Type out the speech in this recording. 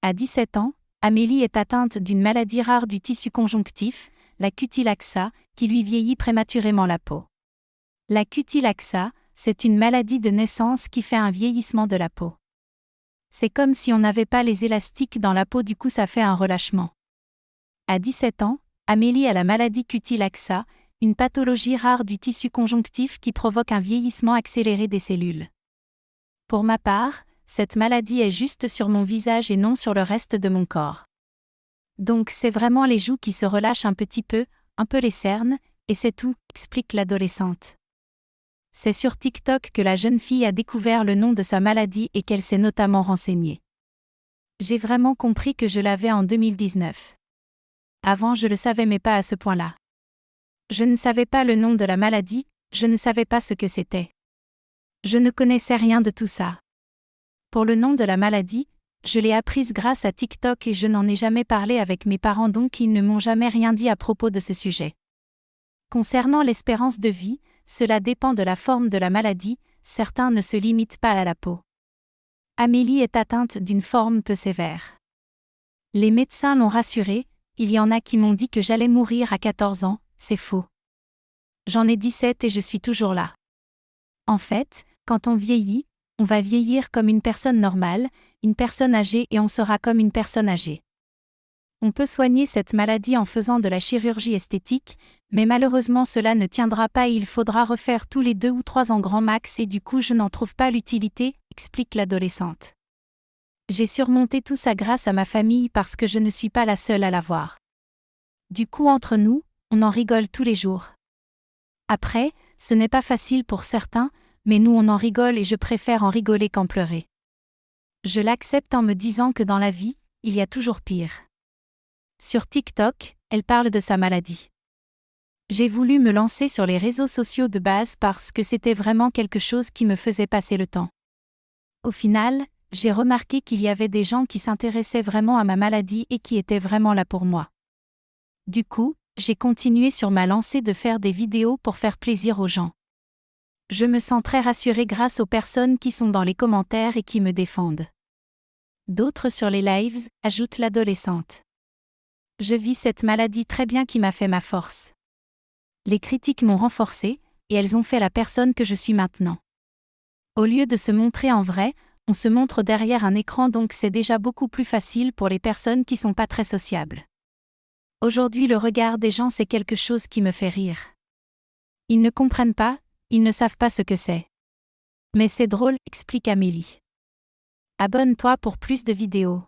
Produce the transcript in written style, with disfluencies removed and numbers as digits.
À 17 ans, Amélie est atteinte d'une maladie rare du tissu conjonctif, la cutilaxa, qui lui vieillit prématurément la peau. La cutilaxa, c'est une maladie de naissance qui fait un vieillissement de la peau. C'est comme si on n'avait pas les élastiques dans la peau, du coup ça fait un relâchement. À 17 ans, Amélie a la maladie cutilaxa, une pathologie rare du tissu conjonctif qui provoque un vieillissement accéléré des cellules. Pour ma part, cette maladie est juste sur mon visage et non sur le reste de mon corps. Donc c'est vraiment les joues qui se relâchent un peu les cernes, et c'est tout, explique l'adolescente. C'est sur TikTok que la jeune fille a découvert le nom de sa maladie et qu'elle s'est notamment renseignée. J'ai vraiment compris que je l'avais en 2019. Avant je le savais mais pas à ce point-là. Je ne savais pas le nom de la maladie, je ne savais pas ce que c'était. Je ne connaissais rien de tout ça. Pour le nom de la maladie, je l'ai apprise grâce à TikTok et je n'en ai jamais parlé avec mes parents, donc ils ne m'ont jamais rien dit à propos de ce sujet. Concernant l'espérance de vie, cela dépend de la forme de la maladie, certains ne se limitent pas à la peau. Amélie est atteinte d'une forme peu sévère. Les médecins l'ont rassurée, il y en a qui m'ont dit que j'allais mourir à 14 ans, c'est faux. J'en ai 17 et je suis toujours là. En fait, quand on vieillit, on va vieillir comme une personne normale, une personne âgée et on sera comme une personne âgée. On peut soigner cette maladie en faisant de la chirurgie esthétique, mais malheureusement cela ne tiendra pas et il faudra refaire tous les 2 ou 3 ans grand max et du coup je n'en trouve pas l'utilité, explique l'adolescente. J'ai surmonté tout ça grâce à ma famille parce que je ne suis pas la seule à l'avoir. Du coup entre nous, on en rigole tous les jours. Après, ce n'est pas facile pour certains, mais nous on en rigole et je préfère en rigoler qu'en pleurer. Je l'accepte en me disant que dans la vie, il y a toujours pire. Sur TikTok, elle parle de sa maladie. J'ai voulu me lancer sur les réseaux sociaux de base parce que c'était vraiment quelque chose qui me faisait passer le temps. Au final, j'ai remarqué qu'il y avait des gens qui s'intéressaient vraiment à ma maladie et qui étaient vraiment là pour moi. Du coup, j'ai continué sur ma lancée de faire des vidéos pour faire plaisir aux gens. Je me sens très rassurée grâce aux personnes qui sont dans les commentaires et qui me défendent. D'autres sur les lives, ajoute l'adolescente. Je vis cette maladie très bien qui m'a fait ma force. Les critiques m'ont renforcée, et elles ont fait la personne que je suis maintenant. Au lieu de se montrer en vrai, on se montre derrière un écran, donc c'est déjà beaucoup plus facile pour les personnes qui sont pas très sociables. Aujourd'hui le regard des gens c'est quelque chose qui me fait rire. Ils ne comprennent pas, ils ne savent pas ce que c'est. Mais c'est drôle, explique Amélie. Abonne-toi pour plus de vidéos.